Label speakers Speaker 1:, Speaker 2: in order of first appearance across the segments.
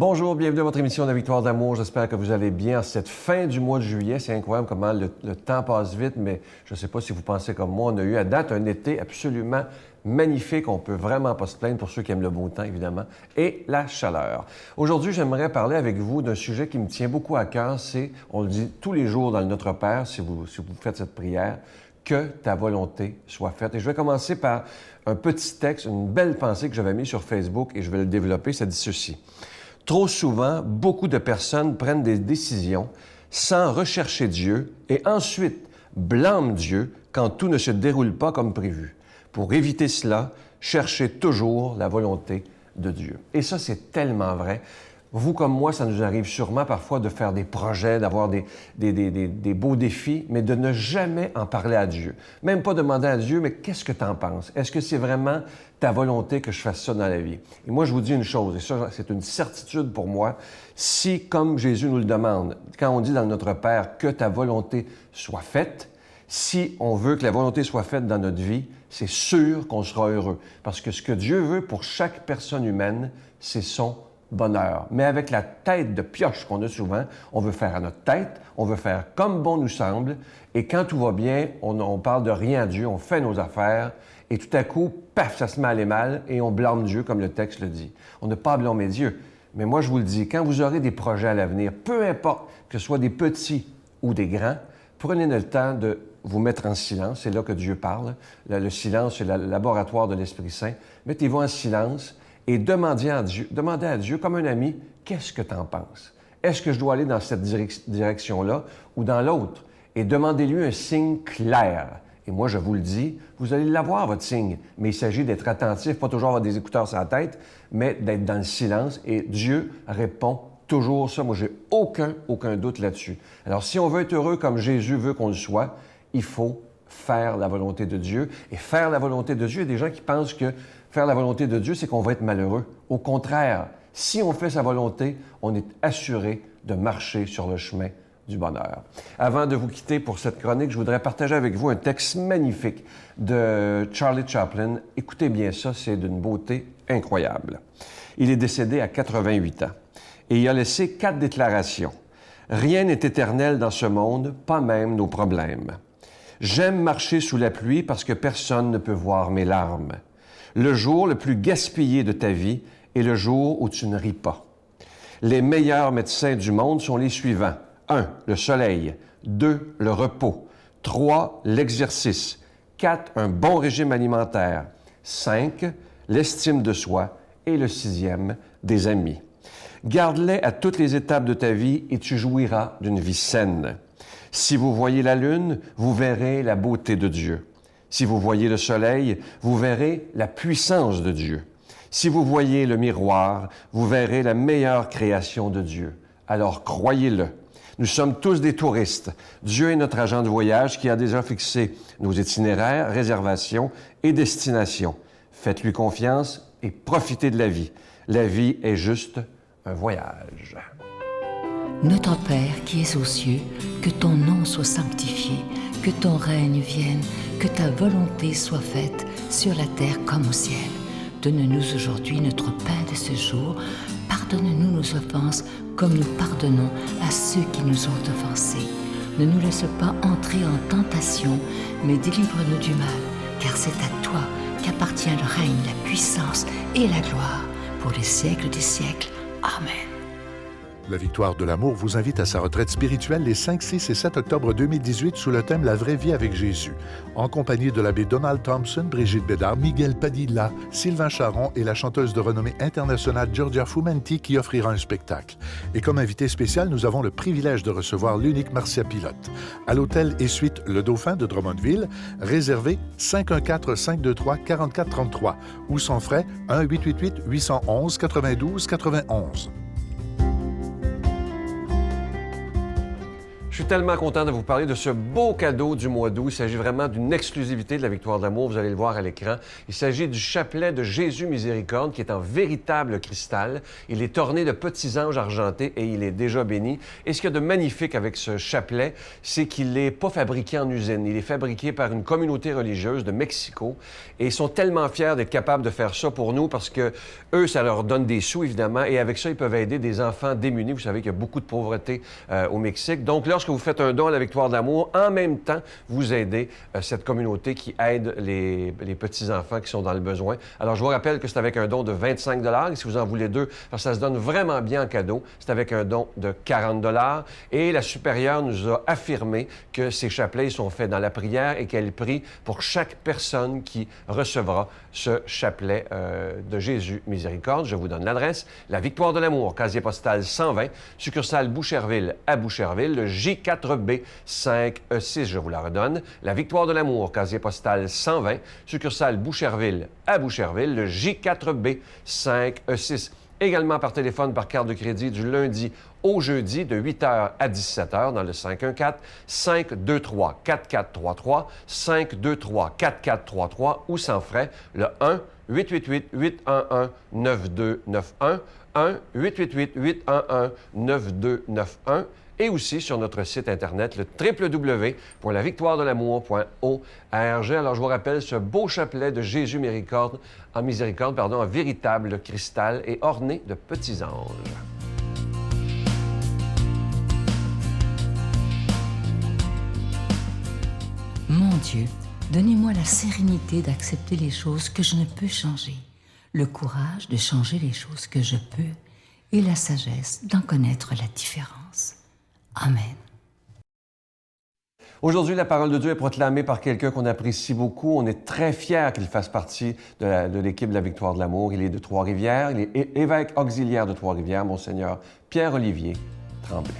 Speaker 1: Bonjour, bienvenue à votre émission de la Victoire d'amour. J'espère que vous allez bien en cette fin du mois de juillet. C'est incroyable comment le temps passe vite, mais je ne sais pas si vous pensez comme moi. On a eu à date un été absolument magnifique. On ne peut vraiment pas se plaindre pour ceux qui aiment le beau temps, évidemment, et la chaleur. Aujourd'hui, j'aimerais parler avec vous d'un sujet qui me tient beaucoup à cœur. C'est, on le dit tous les jours dans le Notre Père, si vous faites cette prière, que ta volonté soit faite. Et je vais commencer par un petit texte, une belle pensée que j'avais mise sur Facebook et je vais le développer. Ça dit ceci. Trop souvent, beaucoup de personnes prennent des décisions sans rechercher Dieu et ensuite blâment Dieu quand tout ne se déroule pas comme prévu. Pour éviter cela, cherchez toujours la volonté de Dieu. Et ça, c'est tellement vrai. Vous comme moi, ça nous arrive sûrement parfois de faire des projets, d'avoir des beaux défis, mais de ne jamais en parler à Dieu. Même pas demander à Dieu, mais qu'est-ce que tu en penses? Est-ce que c'est vraiment ta volonté que je fasse ça dans la vie? Et moi, je vous dis une chose, et ça, c'est une certitude pour moi, si, comme Jésus nous le demande, quand on dit dans notre Père que ta volonté soit faite, si on veut que la volonté soit faite dans notre vie, c'est sûr qu'on sera heureux. Parce que ce que Dieu veut pour chaque personne humaine, c'est son bonheur. Mais avec la tête de pioche qu'on a souvent, on veut faire à notre tête, on veut faire comme bon nous semble, et quand tout va bien, on parle de rien à Dieu, on fait nos affaires, et tout à coup, paf, ça se met à aller mal, et on blâme Dieu, comme le texte le dit. On n'a pas à blâmer Dieu. Mais moi, je vous le dis, quand vous aurez des projets à l'avenir, peu importe que ce soit des petits ou des grands, prenez le temps de vous mettre en silence. C'est là que Dieu parle. Le silence, c'est le laboratoire de l'Esprit Saint. Mettez-vous en silence et demandez à Dieu, comme un ami, qu'est-ce que tu en penses? Est-ce que je dois aller dans cette direction-là ou dans l'autre? Et demandez-lui un signe clair. Et moi, je vous le dis, vous allez l'avoir, votre signe. Mais il s'agit d'être attentif, pas toujours avoir des écouteurs sur la tête, mais d'être dans le silence. Et Dieu répond toujours ça. Moi, j'ai aucun doute là-dessus. Alors, si on veut être heureux comme Jésus veut qu'on le soit, il faut faire la volonté de Dieu. Et faire la volonté de Dieu, il y a des gens qui pensent que faire la volonté de Dieu, c'est qu'on va être malheureux. Au contraire, si on fait sa volonté, on est assuré de marcher sur le chemin du bonheur. Avant de vous quitter pour cette chronique, je voudrais partager avec vous un texte magnifique de Charlie Chaplin. Écoutez bien ça, c'est d'une beauté incroyable. Il est décédé à 88 ans et il a laissé 4 déclarations. Rien n'est éternel dans ce monde, pas même nos problèmes. J'aime marcher sous la pluie parce que personne ne peut voir mes larmes. Le jour le plus gaspillé de ta vie est le jour où tu ne ris pas. Les meilleurs médecins du monde sont les suivants. 1. Le soleil. 2. Le repos. 3. L'exercice. 4. Un bon régime alimentaire. 5. L'estime de soi. Et le 6e, des amis. Garde-les à toutes les étapes de ta vie et tu jouiras d'une vie saine. Si vous voyez la lune, vous verrez la beauté de Dieu. Si vous voyez le soleil, vous verrez la puissance de Dieu. Si vous voyez le miroir, vous verrez la meilleure création de Dieu. Alors croyez-le. Nous sommes tous des touristes. Dieu est notre agent de voyage qui a déjà fixé nos itinéraires, réservations et destinations. Faites-lui confiance et profitez de la vie. La vie est juste un voyage.
Speaker 2: Notre Père qui es aux cieux, que ton nom soit sanctifié, que ton règne vienne, que ta volonté soit faite sur la terre comme au ciel. Donne-nous aujourd'hui notre pain de ce jour. Pardonne-nous nos offenses comme nous pardonnons à ceux qui nous ont offensés. Ne nous laisse pas entrer en tentation, mais délivre-nous du mal, car c'est à toi qu'appartient le règne, la puissance et la gloire pour les siècles des siècles. Amen.
Speaker 3: La Victoire de l'amour vous invite à sa retraite spirituelle les 5, 6 et 7 octobre 2018 sous le thème « La vraie vie avec Jésus », en compagnie de l'abbé Donald Thompson, Brigitte Bédard, Miguel Padilla, Sylvain Charon et la chanteuse de renommée internationale Giorgia Fumenti qui offrira un spectacle. Et comme invité spécial, nous avons le privilège de recevoir l'unique Marcia Pilote. À l'hôtel et suite Le Dauphin de Drummondville, réservé 514-523-4433 ou sans frais 1-888-811-92-91.
Speaker 1: Je Je suis tellement content de vous parler de ce beau cadeau du mois d'août. Il s'agit vraiment d'une exclusivité de la Victoire de l'amour. Vous allez le voir à l'écran. Il s'agit du chapelet de Jésus Miséricorde qui est en véritable cristal. Il est orné de petits anges argentés et il est déjà béni. Et ce qu'il y a de magnifique avec ce chapelet, c'est qu'il n'est pas fabriqué en usine. Il est fabriqué par une communauté religieuse de Mexico et ils sont tellement fiers d'être capables de faire ça pour nous parce que eux, ça leur donne des sous, évidemment, et avec ça, ils peuvent aider des enfants démunis. Vous savez qu'il y a beaucoup de pauvreté au Mexique. Donc, lorsque vous faites un don à la Victoire de l'amour, en même temps, vous aidez cette communauté qui aide les petits-enfants qui sont dans le besoin. Alors, je vous rappelle que c'est avec un don de 25 et si vous en voulez deux, parce que ça se donne vraiment bien en cadeau, c'est avec un don de 40 et la supérieure nous a affirmé que ces chapelets sont faits dans la prière et qu'elle prie pour chaque personne qui recevra ce chapelet de Jésus Miséricorde. Je vous donne l'adresse. La Victoire de l'amour, casier postal 120, succursale Boucherville à Boucherville, le J4B 5E6, je vous la redonne. La Victoire de l'amour, casier postal 120, succursale Boucherville à Boucherville, le J4B 5E6. Également par téléphone, par carte de crédit, du lundi au jeudi, de 8h à 17h, dans le 514-523-4433, 523-4433 ou sans frais, le 1-888-811-9291, 1-888-811-9291, et aussi sur notre site Internet, le www.lavictoiredelamour.org. Alors, je vous rappelle ce beau chapelet de Jésus en véritable cristal et orné de petits anges.
Speaker 2: Mon Dieu, donnez-moi la sérénité d'accepter les choses que je ne peux changer, le courage de changer les choses que je peux et la sagesse d'en connaître la différence. Amen.
Speaker 1: Aujourd'hui, la parole de Dieu est proclamée par quelqu'un qu'on apprécie beaucoup. On est très fiers qu'il fasse partie de l'équipe de la Victoire de l'amour. Il est de Trois-Rivières. Il est évêque auxiliaire de Trois-Rivières, Monseigneur Pierre-Olivier Tremblay.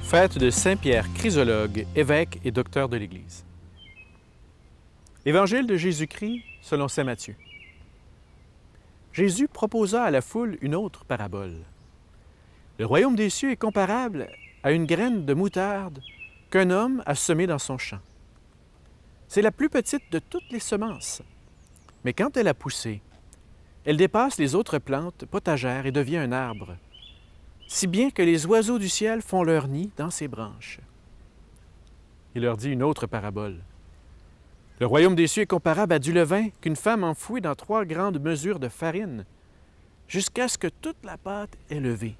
Speaker 4: Fête de Saint-Pierre Chrysologue, évêque et docteur de l'Église. Évangile de Jésus-Christ selon saint Matthieu. Jésus proposa à la foule une autre parabole. Le royaume des cieux est comparable à une graine de moutarde qu'un homme a semée dans son champ. C'est la plus petite de toutes les semences, mais quand elle a poussé, elle dépasse les autres plantes potagères et devient un arbre, si bien que les oiseaux du ciel font leur nid dans ses branches. Il leur dit une autre parabole. Le royaume des cieux est comparable à du levain qu'une femme enfouit dans 3 grandes mesures de farine, jusqu'à ce que toute la pâte est levée.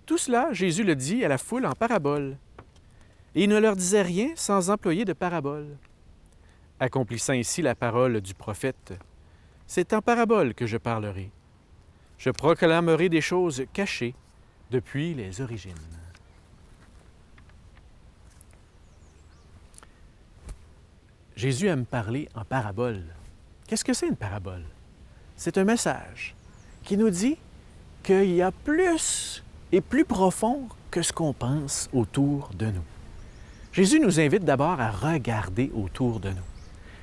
Speaker 4: Tout cela, Jésus le dit à la foule en parabole, et il ne leur disait rien sans employer de parabole. Accomplissant ici la parole du prophète, c'est en parabole que je parlerai. Je proclamerai des choses cachées depuis les origines. Jésus aime parler en parabole. Qu'est-ce que c'est une parabole? C'est un message qui nous dit qu'il y a plus et plus profond que ce qu'on pense autour de nous. Jésus nous invite d'abord à regarder autour de nous.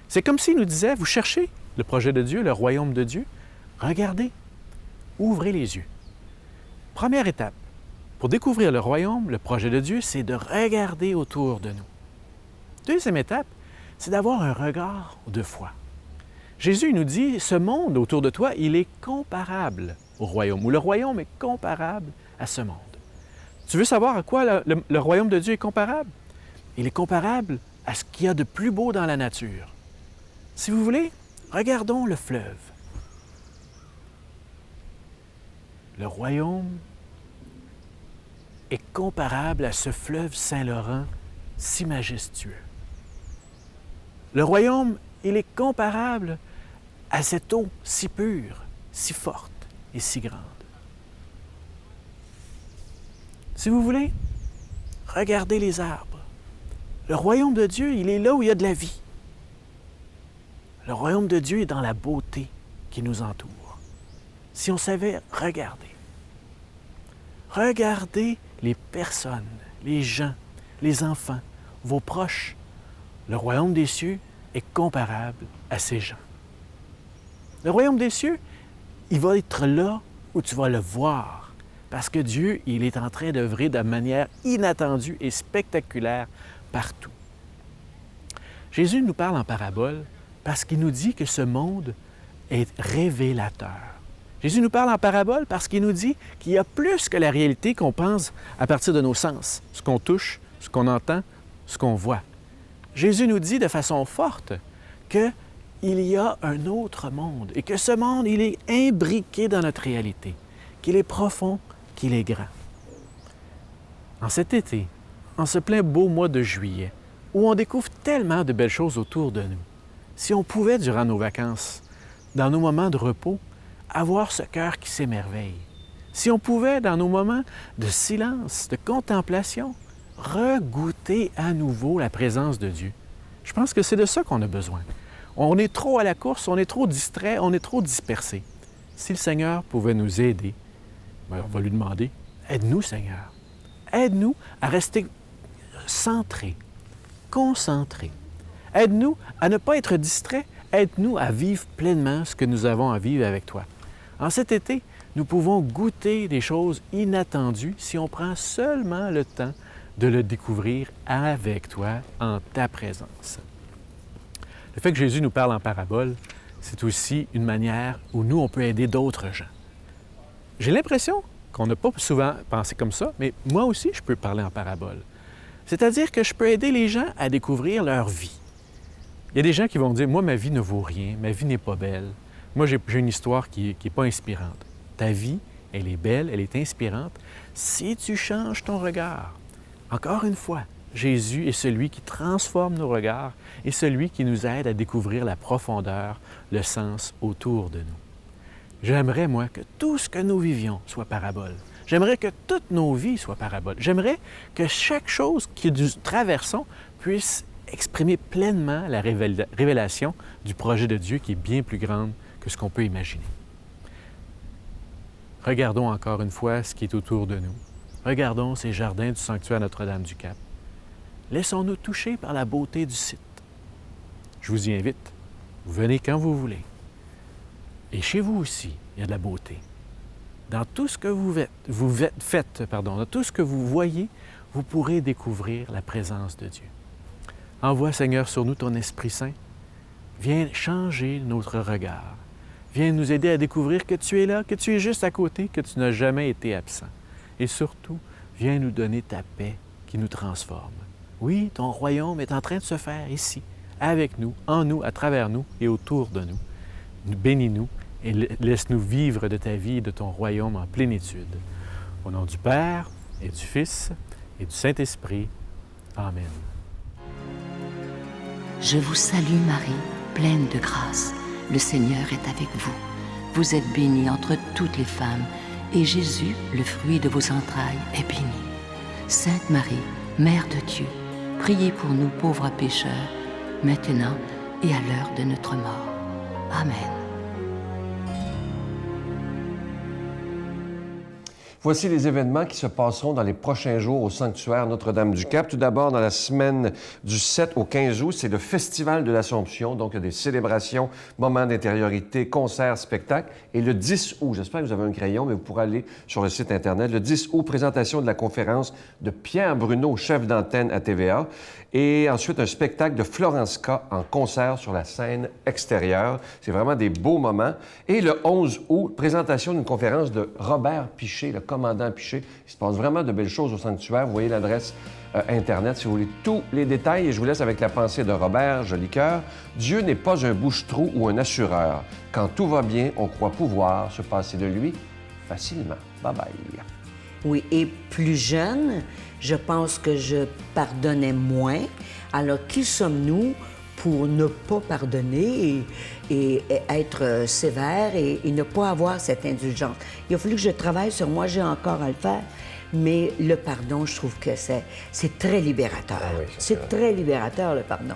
Speaker 4: C'est comme s'il nous disait, vous cherchez le projet de Dieu, le royaume de Dieu, regardez, ouvrez les yeux. Première étape, pour découvrir le royaume, le projet de Dieu, c'est de regarder autour de nous. Deuxième étape, c'est d'avoir un regard de foi. Jésus nous dit, ce monde autour de toi, il est comparable au royaume, ou le royaume est comparable à ce monde. Tu veux savoir à quoi le royaume de Dieu est comparable? Il est comparable à ce qu'il y a de plus beau dans la nature. Si vous voulez, regardons le fleuve. Le royaume est comparable à ce fleuve Saint-Laurent si majestueux. Le royaume, il est comparable à cette eau si pure, si forte et si grande. Si vous voulez, regardez les arbres. Le royaume de Dieu, il est là où il y a de la vie. Le royaume de Dieu est dans la beauté qui nous entoure. Si on savait regarder. Regardez les personnes, les gens, les enfants, vos proches. Le royaume des cieux est comparable à ces gens. Le royaume des cieux, il va être là où tu vas le voir. Parce que Dieu, il est en train d'œuvrer de manière inattendue et spectaculaire partout. Jésus nous parle en parabole parce qu'il nous dit que ce monde est révélateur. Jésus nous parle en parabole parce qu'il nous dit qu'il y a plus que la réalité qu'on pense à partir de nos sens, ce qu'on touche, ce qu'on entend, ce qu'on voit. Jésus nous dit de façon forte qu'il y a un autre monde et que ce monde, il est imbriqué dans notre réalité, qu'il est profond, qu'il est grand. En cet été, en ce plein beau mois de juillet, où on découvre tellement de belles choses autour de nous, si on pouvait, durant nos vacances, dans nos moments de repos, avoir ce cœur qui s'émerveille, si on pouvait, dans nos moments de silence, de contemplation, regoûter à nouveau la présence de Dieu. Je pense que c'est de ça qu'on a besoin. On est trop à la course, on est trop distrait, on est trop dispersé. Si le Seigneur pouvait nous aider, bien, on va lui demander, aide-nous, Seigneur. Aide-nous à rester centrés, concentrés. Aide-nous à ne pas être distraits. Aide-nous à vivre pleinement ce que nous avons à vivre avec toi. En cet été, nous pouvons goûter des choses inattendues si on prend seulement le temps de le découvrir avec toi, en ta présence. Le fait que Jésus nous parle en parabole, c'est aussi une manière où nous, on peut aider d'autres gens. J'ai l'impression qu'on n'a pas souvent pensé comme ça, mais moi aussi, je peux parler en parabole. C'est-à-dire que je peux aider les gens à découvrir leur vie. Il y a des gens qui vont dire, moi, ma vie ne vaut rien, ma vie n'est pas belle. Moi, j'ai une histoire qui n'est pas inspirante. Ta vie, elle est belle, elle est inspirante si tu changes ton regard. Encore une fois, Jésus est celui qui transforme nos regards et celui qui nous aide à découvrir la profondeur, le sens autour de nous. J'aimerais, moi, que tout ce que nous vivions soit parabole. J'aimerais que toutes nos vies soient paraboles. J'aimerais que chaque chose que nous traversons puisse exprimer pleinement la révélation du projet de Dieu qui est bien plus grande que ce qu'on peut imaginer. Regardons encore une fois ce qui est autour de nous. Regardons ces jardins du sanctuaire Notre-Dame-du-Cap. Laissons-nous toucher par la beauté du site. Je vous y invite. Vous venez quand vous voulez. Et chez vous aussi, il y a de la beauté. Dans tout ce que vous faites, dans tout ce que vous voyez, vous pourrez découvrir la présence de Dieu. Envoie, Seigneur, sur nous ton Esprit Saint. Viens changer notre regard. Viens nous aider à découvrir que tu es là, que tu es juste à côté, que tu n'as jamais été absent. Et surtout, viens nous donner ta paix qui nous transforme. Oui, ton royaume est en train de se faire ici, avec nous, en nous, à travers nous et autour de nous. Bénis-nous et laisse-nous vivre de ta vie et de ton royaume en plénitude. Au nom du Père et du Fils et du Saint-Esprit. Amen.
Speaker 2: Je vous salue Marie, pleine de grâce. Le Seigneur est avec vous. Vous êtes bénie entre toutes les femmes, et Jésus, le fruit de vos entrailles, est béni. Sainte Marie, Mère de Dieu, priez pour nous pauvres pécheurs, maintenant et à l'heure de notre mort. Amen.
Speaker 1: Voici les événements qui se passeront dans les prochains jours au sanctuaire Notre-Dame-du-Cap. Tout d'abord, dans la semaine du 7 au 15 août, c'est le Festival de l'Assomption. Donc, il y a des célébrations, moments d'intériorité, concerts, spectacles. Et le 10 août, j'espère que vous avez un crayon, mais vous pourrez aller sur le site Internet. Le 10 août, présentation de la conférence de Pierre Bruno, chef d'antenne à TVA. Et ensuite, un spectacle de Florence K. en concert sur la scène extérieure. C'est vraiment des beaux moments. Et le 11 août, présentation d'une conférence de Robert Piché, le commandant Piché. Il se passe vraiment de belles choses au sanctuaire. Vous voyez l'adresse Internet si vous voulez tous les détails. Et je vous laisse avec la pensée de Robert Jolicoeur. Dieu n'est pas un bouche-trou ou un assureur. Quand tout va bien, on croit pouvoir se passer de lui facilement. Bye-bye.
Speaker 5: Oui, et plus jeune, je pense que je pardonnais moins. Alors, qui sommes-nous pour ne pas pardonner et être sévère et ne pas avoir cette indulgence? Il a fallu que je travaille sur moi, j'ai encore à le faire, mais le pardon, je trouve que c'est très libérateur.
Speaker 1: Ah oui,
Speaker 5: c'est très libérateur, le pardon.